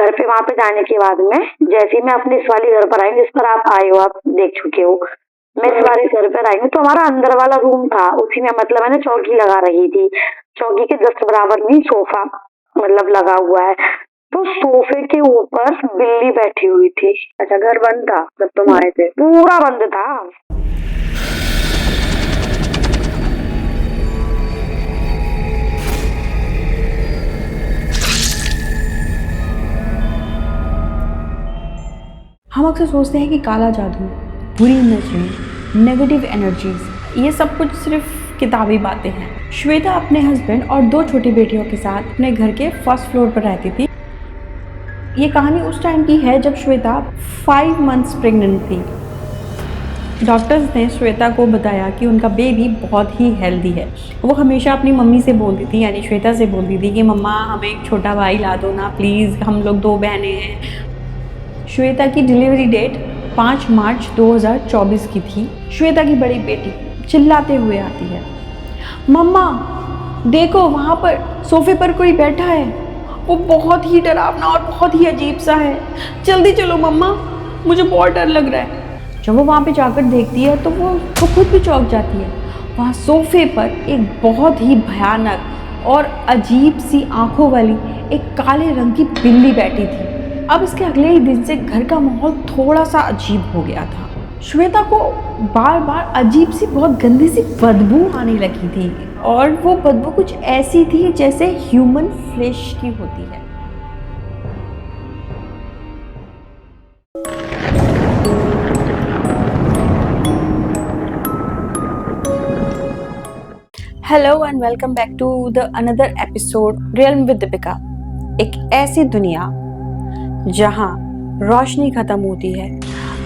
घर पे वहाँ पे जाने के बाद में जैसे ही मैं अपने इस वाले घर पर आई, जिस पर आप आए हो, आप देख चुके हो, मैं इस वाले घर पर आई हूँ तो हमारा अंदर वाला रूम था, उसी में मतलब मैंने चौकी लगा रही थी। चौकी के जस्ट बराबर में सोफा मतलब लगा हुआ है, तो सोफे के ऊपर बिल्ली बैठी हुई थी। अच्छा, घर बंद था जब तुम आए थे? पूरा बंद था। हम अक्सर सोचते हैं कि काला जादू, बुरी नजरें, नेगेटिव एनर्जीज, ये सब कुछ सिर्फ किताबी बातें हैं। श्वेता अपने हस्बैंड और 2 छोटी बेटियों के साथ अपने घर के फर्स्ट फ्लोर पर रहती थी। ये कहानी उस टाइम की है जब श्वेता 5 मंथ्स प्रेग्नेंट थी। डॉक्टर्स ने श्वेता को बताया कि उनका बेबी बहुत ही हेल्दी है। वो हमेशा अपनी मम्मी से बोलती थी, यानी श्वेता से बोलती थी कि मम्मा हमें एक छोटा भाई ला दो ना प्लीज़, हम लोग 2 बहनें हैं। श्वेता की डिलीवरी डेट 5 मार्च 2024 की थी। श्वेता की बड़ी बेटी चिल्लाते हुए आती है, मम्मा देखो वहाँ पर सोफे पर कोई बैठा है, वो बहुत ही डरावना और बहुत ही अजीब सा है, जल्दी चलो मम्मा, मुझे बहुत डर लग रहा है। जब वो वहाँ पे जाकर देखती है तो वो खुद भी चौंक जाती है। वहाँ सोफे पर एक बहुत ही भयानक और अजीब सी आंखों वाली एक काले रंग की बिल्ली बैठी थी। अब इसके अगले ही दिन से घर का माहौल थोड़ा सा अजीब हो गया था। श्वेता को बार बार अजीब सी बहुत गंदी सी बदबू आने लगी थी, और वो बदबू कुछ ऐसी थी जैसे ह्यूमन फ्लेश की होती है। Hello and welcome back to the another episode Real with Deepika. एक ऐसी दुनिया जहां रोशनी खत्म होती है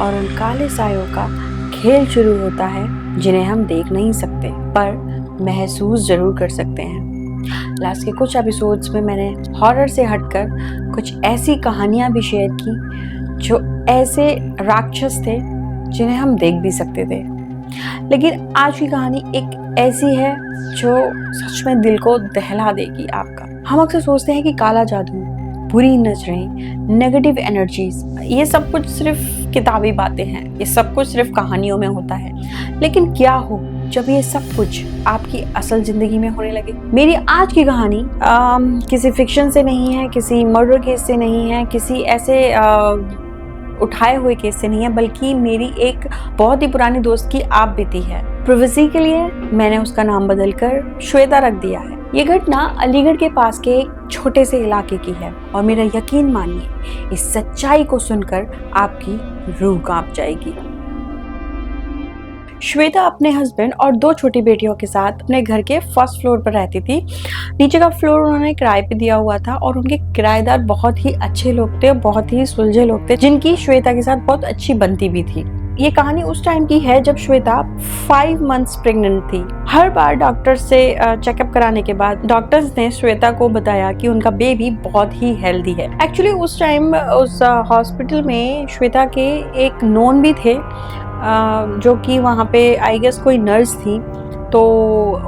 और उन काले सायों का खेल शुरू होता है जिन्हें हम देख नहीं सकते पर महसूस जरूर कर सकते हैं। लास्ट के कुछ एपिसोड्स में मैंने हॉरर से हटकर कुछ ऐसी कहानियां भी शेयर की जो ऐसे राक्षस थे जिन्हें हम देख भी सकते थे, लेकिन आज की कहानी एक ऐसी है जो सच में दिल को दहला देगी आपका। हम अक्सर सोचते हैं कि काला जादू, बुरी नजरें, नेगेटिव एनर्जीज, ये सब कुछ सिर्फ किताबी बातें हैं, ये सब कुछ सिर्फ कहानियों में होता है। लेकिन क्या हो जब ये सब कुछ आपकी असल जिंदगी में होने लगे। मेरी आज की कहानी किसी फिक्शन से नहीं है, किसी मर्डर केस से नहीं है, किसी ऐसे उठाए हुए केस से नहीं है, बल्कि मेरी एक बहुत ही पुरानी दोस्त की आप बीती है। प्रिवेसी के लिए मैंने उसका नाम बदलकर श्वेता रख दिया है। ये घटना अलीगढ़ के पास के एक छोटे से इलाके की है और मेरा यकीन मानिए, इस सच्चाई को सुनकर आपकी रूह कांप जाएगी। श्वेता अपने हस्बैंड और 2 छोटी बेटियों के साथ अपने घर के फर्स्ट फ्लोर पर रहती थी। नीचे का फ्लोर उन्होंने किराए पे दिया हुआ था और उनके किराएदार बहुत ही अच्छे लोग थे, बहुत ही सुलझे लोग थे, जिनकी श्वेता के साथ बहुत अच्छी बनती भी थी। ये कहानी उस टाइम की है जब श्वेता 5 मंथ्स प्रेग्नेंट थी। हर बार डॉक्टर से चेकअप कराने के बाद डॉक्टर्स ने श्वेता को बताया कि उनका बेबी बहुत ही हेल्दी है। एक्चुअली उस टाइम उस हॉस्पिटल में श्वेता के एक नोन भी थे, जो कि वहाँ पे आई गेस कोई नर्स थी, तो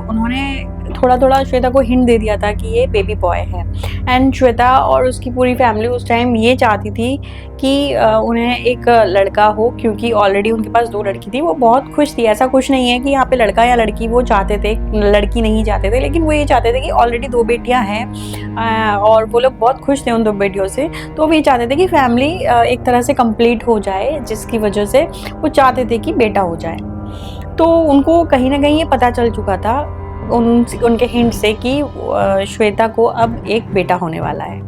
उन्होंने थोड़ा श्वेता को हिंट दे दिया था कि ये बेबी बॉय है। एंड श्वेता और उसकी पूरी फैमिली उस टाइम ये चाहती थी कि उन्हें एक लड़का हो, क्योंकि ऑलरेडी उनके पास 2 लड़की थी। वो बहुत खुश थी, ऐसा कुछ नहीं है कि यहाँ पे लड़का या लड़की वो चाहते थे, लड़की नहीं चाहते थे, लेकिन वो ये चाहते थे कि ऑलरेडी 2 बेटियाँ हैं और वो लोग बहुत खुश थे उन 2 बेटियों से, तो वो ये चाहते थे कि फैमिली एक तरह से कंप्लीट हो जाए, जिसकी वजह से वो चाहते थे कि बेटा हो जाए। तो उनको कहीं ना कहीं ये पता चल चुका था उनके हिंट से कि श्वेता को अब एक बेटा होने वाला है।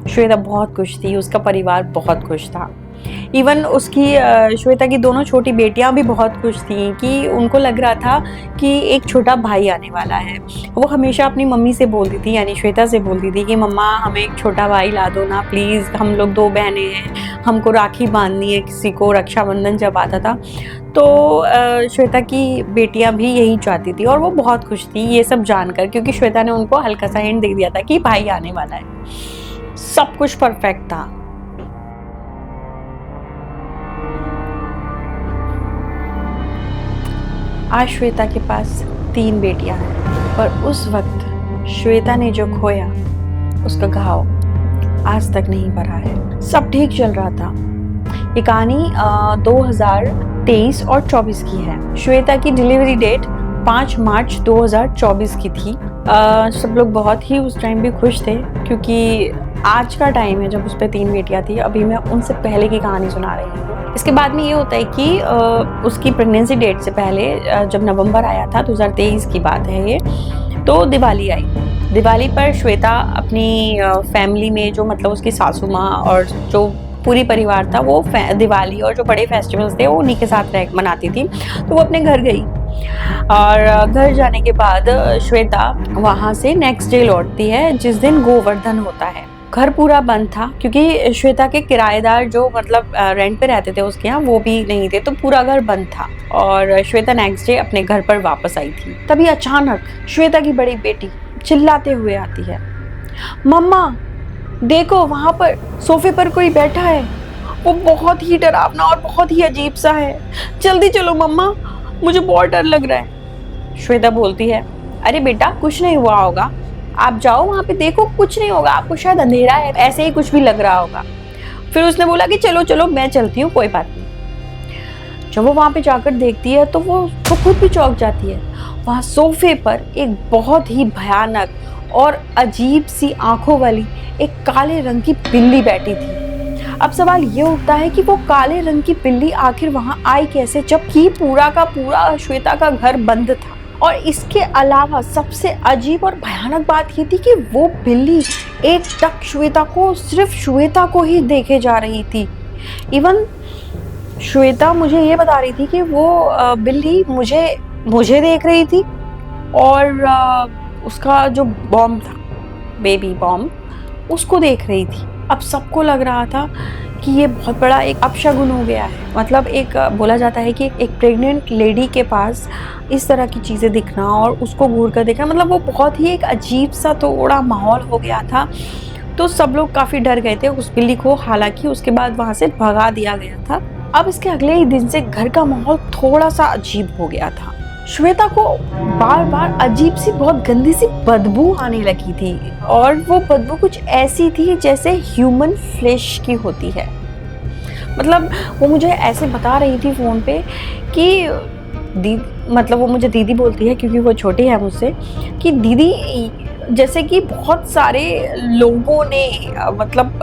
श्वेता बहुत खुश थी, उसका परिवार बहुत खुश था। इवन उसकी श्वेता की दोनों छोटी बेटियां भी बहुत खुश थी कि उनको लग रहा था कि एक छोटा भाई आने वाला है। वो हमेशा अपनी मम्मी से बोलती थी, यानी श्वेता से बोलती थी कि मम्मा हमें एक छोटा भाई ला दो ना प्लीज़, हम लोग 2 बहनें हैं, हमको राखी बांधनी है किसी को, रक्षाबंधन जब आता था तो श्वेता की बेटियां भी यही चाहती थी और वो बहुत खुश थी ये सब जानकर, क्योंकि श्वेता ने उनको हल्का सा हिंट दे दिया था कि भाई आने वाला है। सब कुछ परफेक्ट था। आज श्वेता के पास 3 बेटियां हैं, पर उस वक्त श्वेता ने जो खोया उसका घाव आज तक नहीं भरा है। सब ठीक चल रहा था। ये कहानी 2023 और 24 की है। श्वेता की डिलीवरी डेट 5 मार्च 2024 की थी। सब लोग बहुत ही उस टाइम भी खुश थे, क्योंकि आज का टाइम है जब उस पर 3 बेटियां थी। अभी मैं उनसे पहले की कहानी सुना रही हूँ। इसके बाद में ये होता है कि उसकी प्रेगनेंसी डेट से पहले जब नवंबर आया था, 2023 की बात है ये, तो दिवाली आई। दिवाली पर श्वेता अपनी फैमिली में, जो मतलब उसकी सासू माँ और जो पूरी परिवार था, वो दिवाली और जो बड़े फेस्टिवल्स थे वो उन्हीं के साथ मनाती थी। तो वो अपने घर गई और घर जाने के बाद श्वेता वहाँ से नेक्स्ट डे लौटती है, जिस दिन गोवर्धन होता है। घर पूरा बंद था, क्योंकि श्वेता के किराएदार जो मतलब रेंट पे रहते थे उसके यहाँ, वो भी नहीं थे, तो पूरा घर बंद था। और श्वेता नेक्स्ट डे अपने घर पर वापस आई थी। तभी अचानक श्वेता की बड़ी बेटी चिल्लाते हुए आती है, मम्मा देखो वहाँ पर सोफे पर कोई बैठा है, वो बहुत ही डरावना और बहुत ही अजीब सा है, जल्दी चलो मम्मा, मुझे बहुत डर लग रहा है। श्वेता बोलती है, अरे बेटा कुछ नहीं हुआ होगा, आप जाओ वहाँ पे देखो, कुछ नहीं होगा, आपको शायद अंधेरा है, ऐसे ही कुछ भी लग रहा होगा। फिर उसने बोला कि चलो चलो मैं चलती हूँ, कोई बात नहीं। जब वो वहाँ पे जाकर देखती है तो वो खुद भी चौंक जाती है। वहाँ सोफे पर एक बहुत ही भयानक और अजीब सी आंखों वाली एक काले रंग की बिल्ली बैठी थी। अब सवाल ये उठता है कि वो काले रंग की बिल्ली आखिर वहां आई कैसे, जबकि पूरा का पूरा श्वेता का घर बंद था। और इसके अलावा सबसे अजीब और भयानक बात ये थी कि वो बिल्ली एक टक श्वेता को, सिर्फ श्वेता को ही देखे जा रही थी। इवन श्वेता मुझे ये बता रही थी कि वो बिल्ली मुझे देख रही थी, और उसका जो बॉम्ब था, बेबी बॉम्ब, उसको देख रही थी। अब सबको लग रहा था कि ये बहुत बड़ा एक अपशगुन हो गया है। मतलब एक बोला जाता है कि एक प्रेग्नेंट लेडी के पास इस तरह की चीज़ें दिखना और उसको घूर कर देखना, मतलब वो बहुत ही एक अजीब सा थोड़ा माहौल हो गया था। तो सब लोग काफ़ी डर गए थे उस बिल्ली को। हालांकि उसके बाद वहाँ से भगा दिया गया था। अब इसके अगले ही दिन से घर का माहौल थोड़ा सा अजीब हो गया था। श्वेता को बार बार अजीब सी, बहुत गंदी सी बदबू आने लगी थी, और वो बदबू कुछ ऐसी थी जैसे ह्यूमन फ्लेश की होती है। मतलब वो मुझे ऐसे बता रही थी फ़ोन पे कि मतलब वो मुझे दीदी बोलती है क्योंकि वो छोटी है मुझसे, कि दीदी जैसे कि बहुत सारे लोगों ने मतलब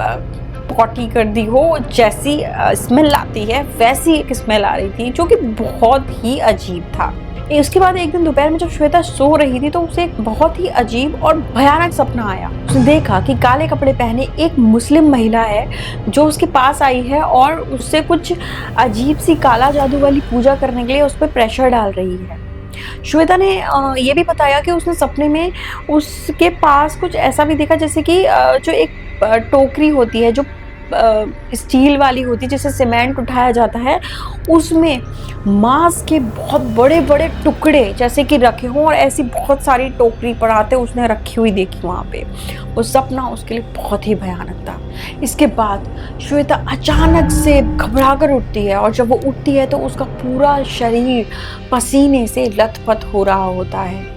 पॉटी कर दी हो, जैसी स्मेल आती है वैसी एक स्मेल आ रही थी, जो कि बहुत ही अजीब था। उसके बाद एक दिन दोपहर में जब श्वेता सो रही थी तो उसे एक बहुत ही अजीब और भयानक सपना आया। उसने देखा कि काले कपड़े पहने एक मुस्लिम महिला है जो उसके पास आई है और उससे कुछ अजीब सी काला जादू वाली पूजा करने के लिए उस पर प्रेशर डाल रही है। श्वेता ने ये भी बताया कि उसने सपने में उसके पास कुछ ऐसा भी देखा जैसे कि जो एक टोकरी होती है, जो स्टील वाली होती है जिससे सीमेंट उठाया जाता है, उसमें मांस के बहुत बड़े बड़े टुकड़े जैसे कि रखे हों, और ऐसी बहुत सारी टोकरी पराते उसने रखी हुई देखी वहाँ पे। वो सपना उसके लिए बहुत ही भयानक था। इसके बाद श्वेता अचानक से घबरा कर उठती है, और जब वो उठती है तो उसका पूरा शरीर पसीने से लथपथ हो रहा होता है।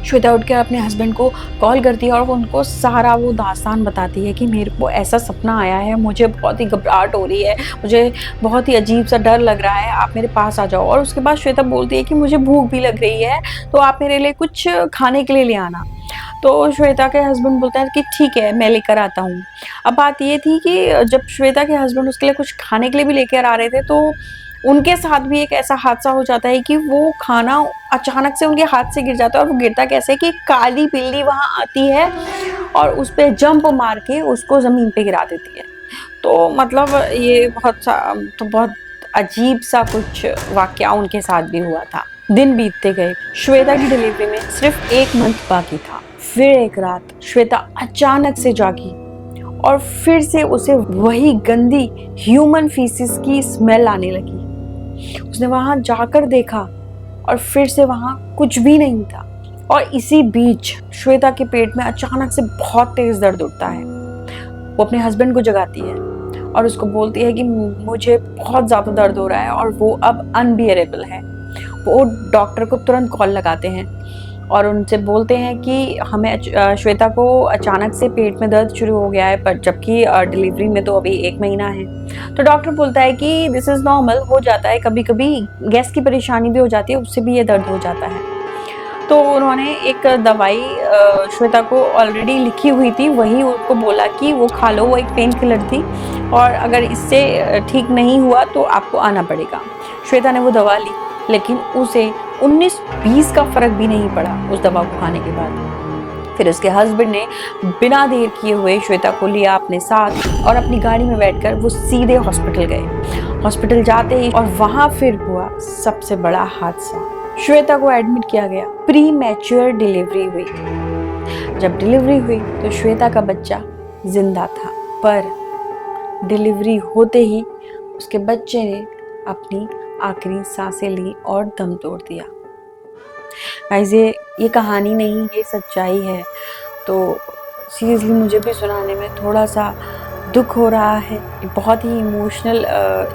श्वेता उठकर अपने हस्बैंड को कॉल करती है और वो उनको सारा वो दास्तान बताती है कि मेरे को ऐसा सपना आया है, मुझे बहुत ही घबराहट हो रही है, मुझे बहुत ही अजीब सा डर लग रहा है, आप मेरे पास आ जाओ। और उसके बाद श्वेता बोलती है कि मुझे भूख भी लग रही है, तो आप मेरे लिए कुछ खाने के लिए ले आना। तो श्वेता के हस्बैंड बोलते हैं कि ठीक है मैं लेकर आता हूँ। अब बात ये थी कि जब श्वेता के हस्बैंड उसके लिए कुछ खाने के लिए भी लेकर आ रहे थे तो उनके साथ भी एक ऐसा हादसा हो जाता है कि वो खाना अचानक से उनके हाथ से गिर जाता है। और वो गिरता कैसे कि काली बिल्ली वहाँ आती है और उस पर जंप मार के उसको ज़मीन पे गिरा देती है। तो मतलब ये बहुत अजीब सा कुछ वाकया उनके साथ भी हुआ था। दिन बीतते गए, श्वेता की डिलीवरी में सिर्फ 1 मंथ बाकी था। फिर एक रात श्वेता अचानक से जागी और फिर से उसे वही गंदी ह्यूमन फीसिस की स्मेल आने लगी। उसने वहां जाकर देखा और फिर से वहां कुछ भी नहीं था। और इसी बीच श्वेता के पेट में अचानक से बहुत तेज दर्द उठता है। वो अपने हस्बैंड को जगाती है और उसको बोलती है कि मुझे बहुत ज़्यादा दर्द हो रहा है और वो अब अनबियरेबल है। वो डॉक्टर को तुरंत कॉल लगाते हैं और उनसे बोलते हैं कि हमें श्वेता को अचानक से पेट में दर्द शुरू हो गया है, पर जबकि डिलीवरी में तो अभी 1 महीना है। तो डॉक्टर बोलता है कि दिस इज़ नॉर्मल, हो जाता है, कभी कभी गैस की परेशानी भी हो जाती है, उससे भी ये दर्द हो जाता है। तो उन्होंने एक दवाई श्वेता को ऑलरेडी लिखी हुई थी, वही उनको बोला कि वो खा लो, वो एक पेन किलर थी और अगर इससे ठीक नहीं हुआ तो आपको आना पड़ेगा। श्वेता ने वो दवा ली, लेकिन उसे 19-20 का फर्क भी नहीं पड़ा उस दवा को खाने के बाद। फिर उसके हस्बैंड ने बिना देर किए हुए श्वेता को लिया अपने साथ और अपनी गाड़ी में बैठकर वो सीधे हॉस्पिटल गए। हॉस्पिटल जाते ही और वहाँ फिर हुआ सबसे बड़ा हादसा। श्वेता को एडमिट किया गया, प्री मैच्योर डिलीवरी हुई। जब डिलीवरी हुई तो श्वेता का बच्चा जिंदा था, पर डिलीवरी होते ही उसके बच्चे ने अपनी आखिरी सांसें ली और दम तोड़ दिया। गाइस, ये कहानी नहीं, ये सच्चाई है। तो सीरियसली मुझे भी सुनाने में थोड़ा सा दुख हो रहा है। बहुत ही इमोशनल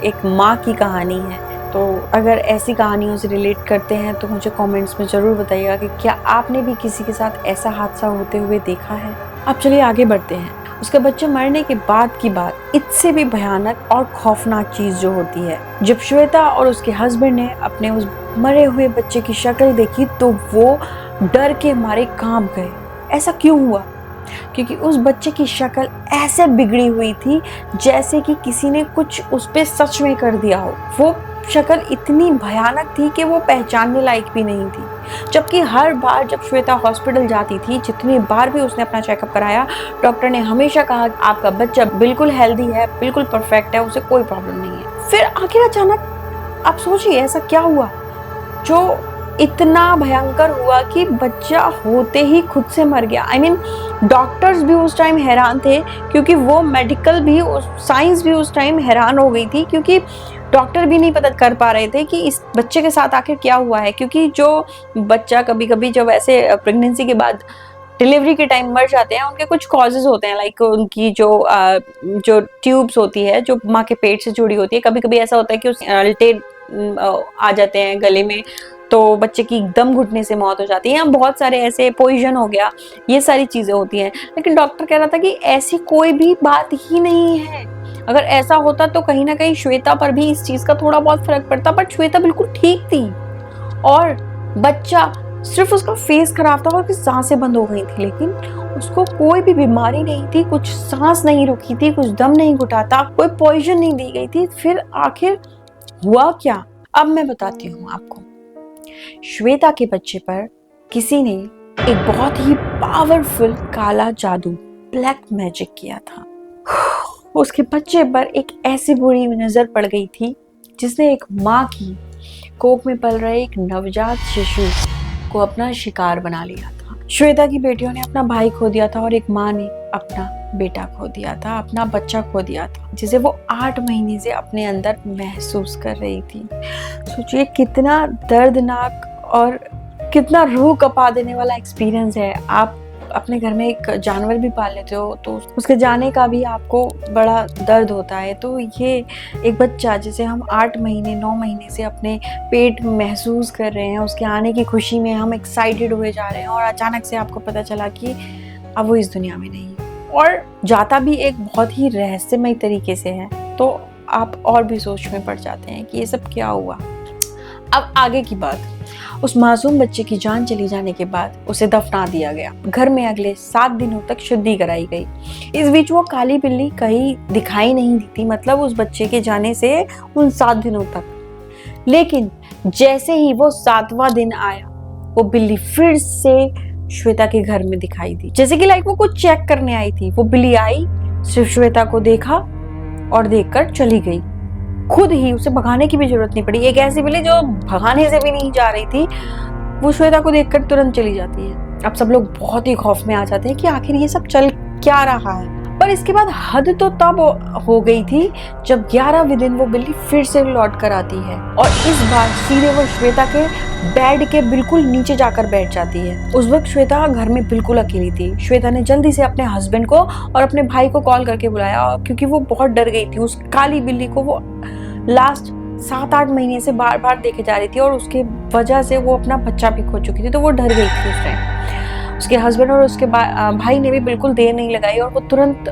एक माँ की कहानी है। तो अगर ऐसी कहानियों से रिलेट करते हैं तो मुझे कमेंट्स में ज़रूर बताइएगा कि क्या आपने भी किसी के साथ ऐसा हादसा होते हुए देखा है। अब चलिए आगे बढ़ते हैं। उसके बच्चे मरने के बाद की बात इससे भी भयानक और खौफनाक चीज़ जो होती है, जब श्वेता और उसके हस्बैंड ने अपने उस मरे हुए बच्चे की शक्ल देखी तो वो डर के मारे कांप गए। ऐसा क्यों हुआ? क्योंकि उस बच्चे की शक्ल ऐसे बिगड़ी हुई थी जैसे कि किसी ने कुछ उस पे सच में कर दिया हो। वो शक्ल इतनी भयानक थी कि वो पहचानने लायक भी नहीं थी। जबकि हर बार जब श्वेता हॉस्पिटल जाती थी, जितनी बार भी उसने अपना चेकअप कराया, डॉक्टर ने हमेशा कहा आपका बच्चा बिल्कुल हेल्दी है, बिल्कुल परफेक्ट है, उसे कोई प्रॉब्लम नहीं है। फिर आखिर अचानक आप सोचिए ऐसा क्या हुआ जो इतना भयंकर हुआ कि बच्चा होते ही खुद से मर गया। I mean, डॉक्टर्स भी उस टाइम हैरान थे, क्योंकि वो मेडिकल भी, साइंस भी उस टाइम हैरान हो गई थी, क्योंकि डॉक्टर भी नहीं पता कर पा रहे थे कि इस बच्चे के साथ आखिर क्या हुआ है। क्योंकि जो बच्चा कभी कभी जब ऐसे प्रेगनेंसी के बाद डिलीवरी के टाइम मर जाते हैं, उनके कुछ कॉजेज होते हैं, लाइक उनकी जो ट्यूब्स होती है जो माँ के पेट से जुड़ी होती है, कभी कभी ऐसा होता है कि उस अल्टे आ जाते हैं गले में, तो बच्चे की दम घुटने से मौत हो जाती है। बहुत सारे ऐसे पॉइजन हो गया, ये सारी चीज़ें होती हैं। लेकिन डॉक्टर कह रहा था कि ऐसी कोई भी बात ही नहीं है। अगर ऐसा होता तो कहीं ना कहीं श्वेता पर भी इस चीज़ का थोड़ा बहुत फर्क पड़ता, पर श्वेता बिल्कुल ठीक थी और बच्चा सिर्फ उसका फेस खराब था और उसकी सांसें बंद हो गई थी, लेकिन उसको कोई भी बीमारी नहीं थी, कुछ सांस नहीं रुकी थी, कुछ दम नहीं घुटा था, कोई पॉइजन नहीं दी गई थी। फिर आखिर हुआ क्या? अब मैं बताती हूँ आपको। श्वेता के बच्चे पर किसी ने एक बहुत ही पावरफुल काला जादू, ब्लैक मैजिक किया था। उसके बच्चे पर एक ऐसी बुरी नजर पड़ गई थी जिसने एक माँ की कोख में पल रहे एक नवजात शिशु को अपना शिकार बना लिया था। श्वेता की बेटियों ने अपना भाई खो दिया था और एक माँ ने अपना बेटा खो दिया था, अपना बच्चा खो दिया था, जिसे वो 8 महीने से अपने अंदर महसूस कर रही थी। सोचिए कितना दर्दनाक और कितना रूह कपा देने वाला एक्सपीरियंस है। आप अपने घर में एक जानवर भी पाल लेते हो तो उसके जाने का भी आपको बड़ा दर्द होता है। तो ये एक बच्चा जिसे हम 8 महीने 9 महीने से अपने पेट में महसूस कर रहे हैं, उसके आने की खुशी में हम एक्साइटेड हुए जा रहे हैं और अचानक से आपको पता चला कि अब वो इस दुनिया में नहीं है और जाता भी एक बहुत ही रहस्यमय तरीके से है, तो आप और भी सोच में पड़ जाते हैं कि ये सब क्या हुआ। अब आगे की बात, उस मासूम बच्चे की जान चली जाने के बाद उसे दफना दिया गया। घर में अगले 7 दिनों तक शुद्धि कराई गई। इस बीच वो काली बिल्ली कहीं दिखाई नहीं दी थी, मतलब उस बच्चे के जाने से उन 7 दिनों तक। लेकिन जैसे ही वो 7वां दिन आया, वो बिल्ली फिर से श्वेता के घर में दिखाई दी, जैसे कि लाइक वो कुछ चेक करने आई थी। वो बिल्ली आई, सिर्फ श्वेता को देखा और देखकर चली गई। खुद ही उसे भगाने की भी जरूरत नहीं पड़ी। एक ऐसी बिल्ली जो भगाने से भी नहीं जा रही थी, वो श्वेता को देखकर तुरंत चली जाती है। अब सब लोग बहुत ही खौफ में आ जाते हैं कि आखिर ये सब चल क्या रहा है। पर इसके बाद हद तो तब हो गई थी जब 11वें दिन वो बिल्ली फिर से लौट कर आती है और इस बार सीधे वो श्वेता के बेड के बिल्कुल नीचे जाकर बैठ जाती है। उस वक्त श्वेता घर में बिल्कुल अकेली थी। श्वेता ने जल्दी से अपने हस्बैंड को और अपने भाई को कॉल करके बुलाया, क्योंकि वो बहुत डर गई थी। उस काली बिल्ली को वो लास्ट 7-8 महीने से बार बार देखे जा रही थी और उसके वजह से वो अपना बच्चा भी खो चुकी थी। तो वो डर गई थी उस टाइम। उसके हस्बैंड और उसके भाई ने भी बिल्कुल देर नहीं लगाई और वो तुरंत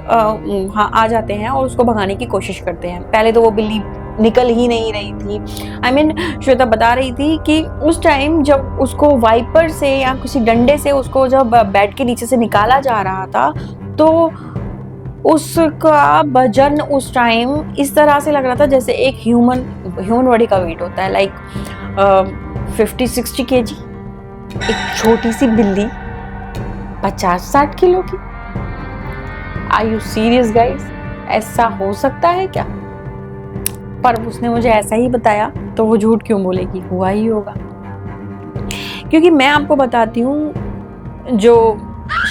वहाँ आ जाते हैं और उसको भगाने की कोशिश करते हैं। पहले तो वो बिल्ली निकल ही नहीं रही थी। श्वेता बता रही थी कि उस टाइम जब उसको वाइपर से या किसी डंडे से उसको जब बेड के नीचे से निकाला जा रहा था तो उसका वजन उस टाइम इस तरह से लग रहा था जैसे एक ह्यूमन बॉडी का वेट होता है, लाइक 50-60 kg। एक छोटी सी बिल्ली 50-60 किलो की। Are you serious guys? ऐसा हो सकता है क्या? पर उसने मुझे ऐसा ही बताया तो वो झूठ क्यों बोलेगी, हुआ ही होगा। क्योंकि मैं आपको बताती हूँ, जो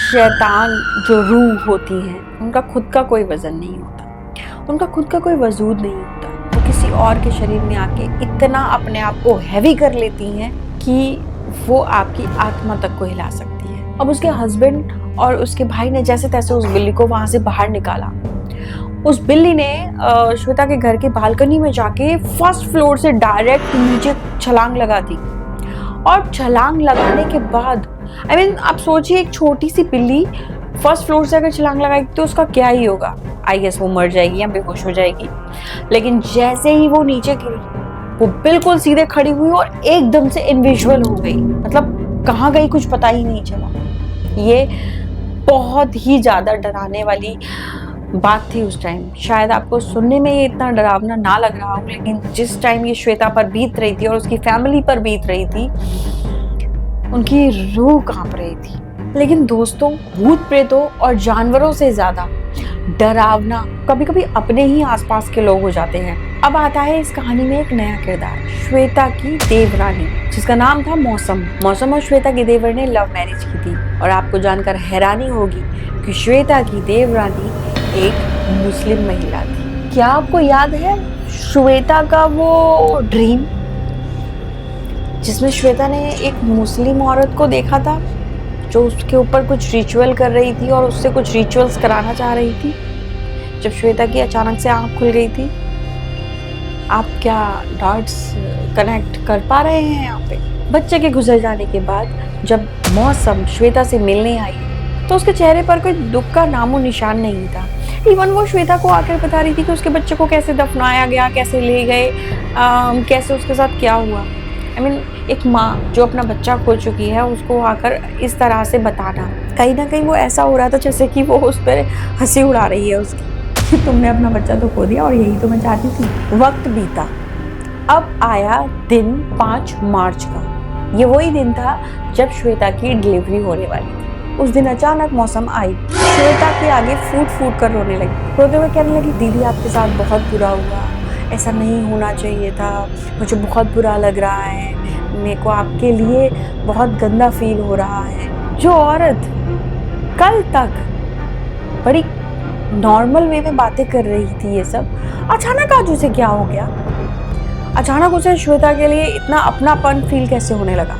शैतान जो रूह होती हैं उनका खुद का कोई वजन नहीं होता, उनका खुद का कोई वजूद नहीं होता। वो किसी और के शरीर में आके इतना अपने आप को हैवी कर लेती हैं कि वो आपकी आत्मा तक को हिला सकती है। अब उसके हस्बैंड और उसके भाई ने जैसे तैसे उस बिल्ली को वहां से बाहर निकाला। उस बिल्ली ने श्वेता के घर की बालकनी में जाके फर्स्ट फ्लोर से डायरेक्ट नीचे छलांग लगा दी। और छलांग लगाने के बाद आप सोचिए, एक छोटी सी बिल्ली फर्स्ट फ्लोर से अगर छलांग लगाएगी तो उसका क्या ही होगा। आई गेस वो मर जाएगी या बेहोश हो जाएगी। लेकिन जैसे ही वो नीचे गिरी, वो बिल्कुल सीधे खड़ी हुई और एकदम से इनविजुअल हो गई। मतलब कहाँ गई कुछ पता ही नहीं चला। ये बहुत ही ज्यादा डराने वाली बात थी उस टाइम। शायद आपको सुनने में ये इतना डरावना ना लग रहा हो, लेकिन जिस टाइम ये श्वेता पर बीत रही थी और उसकी फैमिली पर बीत रही थी, उनकी रूह कांप रही थी। लेकिन दोस्तों, भूत प्रेतों और जानवरों से ज्यादा डरावना कभी कभी अपने ही आसपास के लोग हो जाते हैं। अब आता है इस कहानी में एक नया किरदार, श्वेता की देवरानी, जिसका नाम था मौसम। मौसम और श्वेता की देवर ने लव मैरिज की थी। और आपको जानकर हैरानी होगी कि श्वेता की देवरानी एक मुस्लिम महिला थी। क्या आपको याद है श्वेता का वो ड्रीम, जिसमें श्वेता ने एक मुस्लिम औरत को देखा था जो उसके ऊपर कुछ रिचुअल कर रही थी और उससे कुछ रिचुअल्स कराना चाह रही थी? जब श्वेता की अचानक से आंख खुल गई थी। आप क्या डॉट्स कनेक्ट कर पा रहे हैं यहाँ पे? बच्चे के गुजर जाने के बाद जब मौसम श्वेता से मिलने आई तो उसके चेहरे पर कोई दुख का नामो निशान नहीं था। इवन वो श्वेता को आकर बता रही थी कि उसके बच्चे को कैसे दफनाया गया, कैसे ले गए, कैसे उसके साथ क्या हुआ। एक माँ जो अपना बच्चा खो चुकी है उसको आकर इस तरह से बताना, कहीं ना कहीं वो ऐसा हो रहा था जैसे कि वो उस पर हंसी उड़ा रही है उसकी कि तुमने अपना बच्चा तो खो दिया और यही तो मैं चाहती थी। वक्त बीता, अब आया दिन 5 मार्च का। ये वही दिन था जब श्वेता की डिलीवरी होने वाली थी। उस दिन अचानक मौसम आई, श्वेता के आगे फूट कर रोने लगी। रोते हुए कहने लगी, दीदी आपके साथ बहुत बुरा हुआ, ऐसा नहीं होना चाहिए था, मुझे बहुत बुरा लग रहा है, मेरे को आपके लिए बहुत गंदा फील हो रहा है। जो औरत कल तक बड़ी नॉर्मल वे में बातें कर रही थी, ये सब अचानक आज उसे क्या हो गया? अचानक उसे श्वेता के लिए इतना अपनापन फील कैसे होने लगा?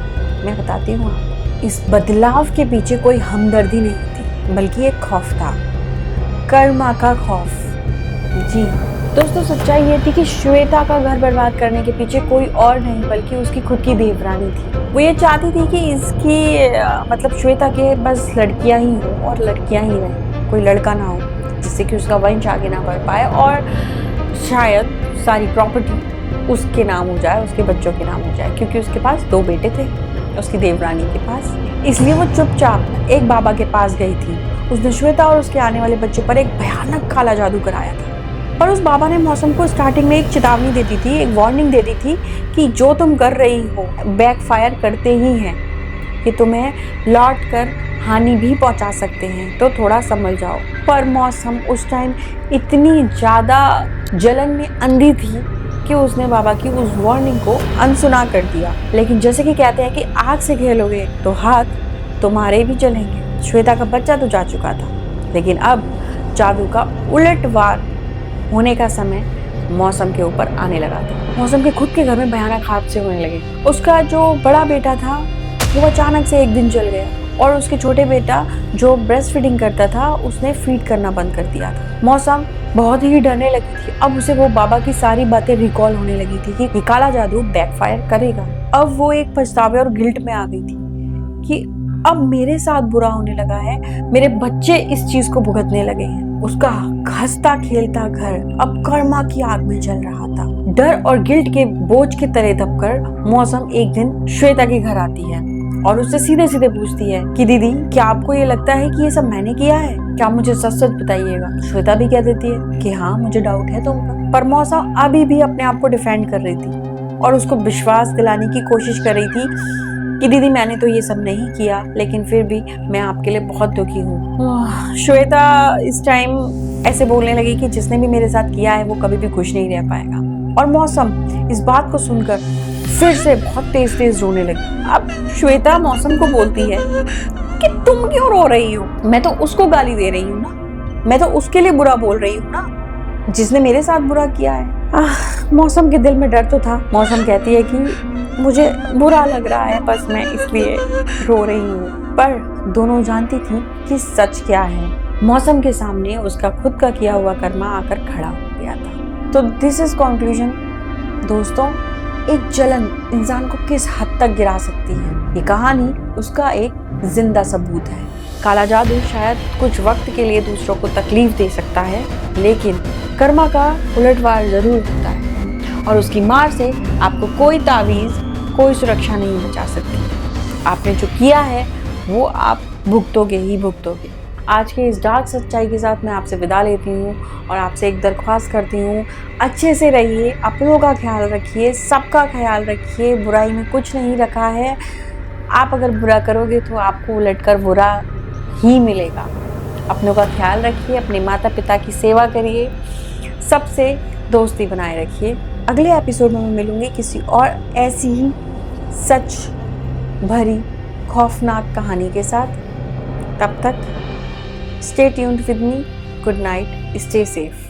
मैं बताती हूँ आपको। इस बदलाव के पीछे कोई हमदर्दी नहीं थी, बल्कि एक खौफ था, कर्मा का खौफ। जी दोस्तों, सच्चाई ये थी कि श्वेता का घर बर्बाद करने के पीछे कोई और नहीं बल्कि उसकी खुद की देवरानी थी। वो ये चाहती थी कि इसकी श्वेता के बस लड़कियां ही हो और लड़कियां ही रहें, कोई लड़का ना हो, जिससे कि उसका वंश आगे ना बढ़ पाए और शायद सारी प्रॉपर्टी उसके नाम हो जाए, उसके बच्चों के नाम हो जाए, क्योंकि उसके पास 2 बेटे थे उसकी देवरानी के पास। इसलिए वो चुपचाप एक बाबा के पास गई थी। उसने श्वेता और उसके आने वाले बच्चों पर एक भयानक काला जादू कराया था। और उस बाबा ने मौसम को स्टार्टिंग में एक चेतावनी दे दी थी, एक वार्निंग दे दी थी कि जो तुम कर रही हो बैकफायर करते ही हैं, कि तुम्हें लौट कर हानि भी पहुंचा सकते हैं, तो थोड़ा समझ जाओ। पर मौसम उस टाइम इतनी ज़्यादा जलन में अंधी थी कि उसने बाबा की उस वार्निंग को अनसुना कर दिया। लेकिन जैसे कि कहते हैं कि आग से खेलोगे तो हाथ तुम्हारे भी जलेंगे। श्वेता का बच्चा तो जा चुका था, लेकिन अब जादू का उलटवार होने का समय मौसम के ऊपर आने लगा था। मौसम के खुद के घर में भयानक हादसे होने लगे। उसका जो बड़ा बेटा था वो अचानक से एक दिन जल गया और उसके छोटे बेटा जो ब्रेस्ट फीडिंग करता था उसने फीड करना बंद कर दिया था। मौसम बहुत ही डरने लगी थी। अब उसे वो बाबा की सारी बातें रिकॉल होने लगी थी कि ये काला जादू बैकफायर करेगा। अब वो एक पछतावे और गिल्ट में आ गई थी कि अब मेरे साथ बुरा होने लगा है, मेरे बच्चे इस चीज को भुगतने लगे हैं। उसका हंसता खेलता घर अब कर्मा की आग में जल रहा था। डर और गिल्ट के बोझ के तले दबकर मौसम एक दिन श्वेता के घर आती है और उससे सीधे सीधे पूछती है कि दीदी, क्या आपको ये लगता है कि ये सब मैंने किया है? क्या मुझे सच सच बताइएगा। श्वेता भी कह देती है कि हाँ, मुझे डाउट है तुम पर मौसम अभी भी अपने आप को डिफेंड कर रही थी और उसको विश्वास दिलाने की कोशिश कर रही थी कि दीदी, मैंने तो ये सब नहीं किया, लेकिन फिर भी मैं आपके लिए बहुत दुखी हूँ। श्वेता इस टाइम ऐसे बोलने लगी कि जिसने भी मेरे साथ किया है वो कभी भी खुश नहीं रह पाएगा। और मौसम इस बात को सुनकर फिर से बहुत तेज तेज रोने लगी। अब श्वेता मौसम को बोलती है कि तुम क्यों रो रही हो? मैं तो उसको गाली दे रही हूँ ना, मैं तो उसके लिए बुरा बोल रही हूँ ना, जिसने मेरे साथ बुरा किया है। मौसम के दिल में डर तो था। मौसम कहती है कि मुझे बुरा लग रहा है, बस मैं इसलिए रो रही हूँ। पर दोनों जानती थी कि सच क्या है। मौसम के सामने उसका खुद का किया हुआ कर्मा आकर खड़ा हो गया था। तो दिस इज कंक्लूजन। दोस्तों, एक जलन इंसान को किस हद तक गिरा सकती है, ये कहानी उसका एक जिंदा सबूत है। काला जादू शायद कुछ वक्त के लिए दूसरों को तकलीफ दे सकता है, लेकिन कर्मा का उलटवार जरूर होता है और उसकी मार से आपको कोई तावीज़, कोई सुरक्षा नहीं बचा सकती। आपने जो किया है वो आप भुगतोगे ही भुगतोगे। आज के इस डार्क सच्चाई के साथ मैं आपसे विदा लेती हूँ और आपसे एक दरख्वास्त करती हूँ, अच्छे से रहिए, अपनों का ख्याल रखिए, सबका ख्याल रखिए। बुराई में कुछ नहीं रखा है। आप अगर बुरा करोगे तो आपको उलटकर बुरा ही मिलेगा। अपनों का ख्याल रखिए, अपने माता पिता की सेवा करिए, सबसे दोस्ती बनाए रखिए। अगले एपिसोड में मैं मिलूंगी किसी और ऐसी ही सच भरी खौफनाक कहानी के साथ। तब तक stay tuned with me. Good night, stay safe.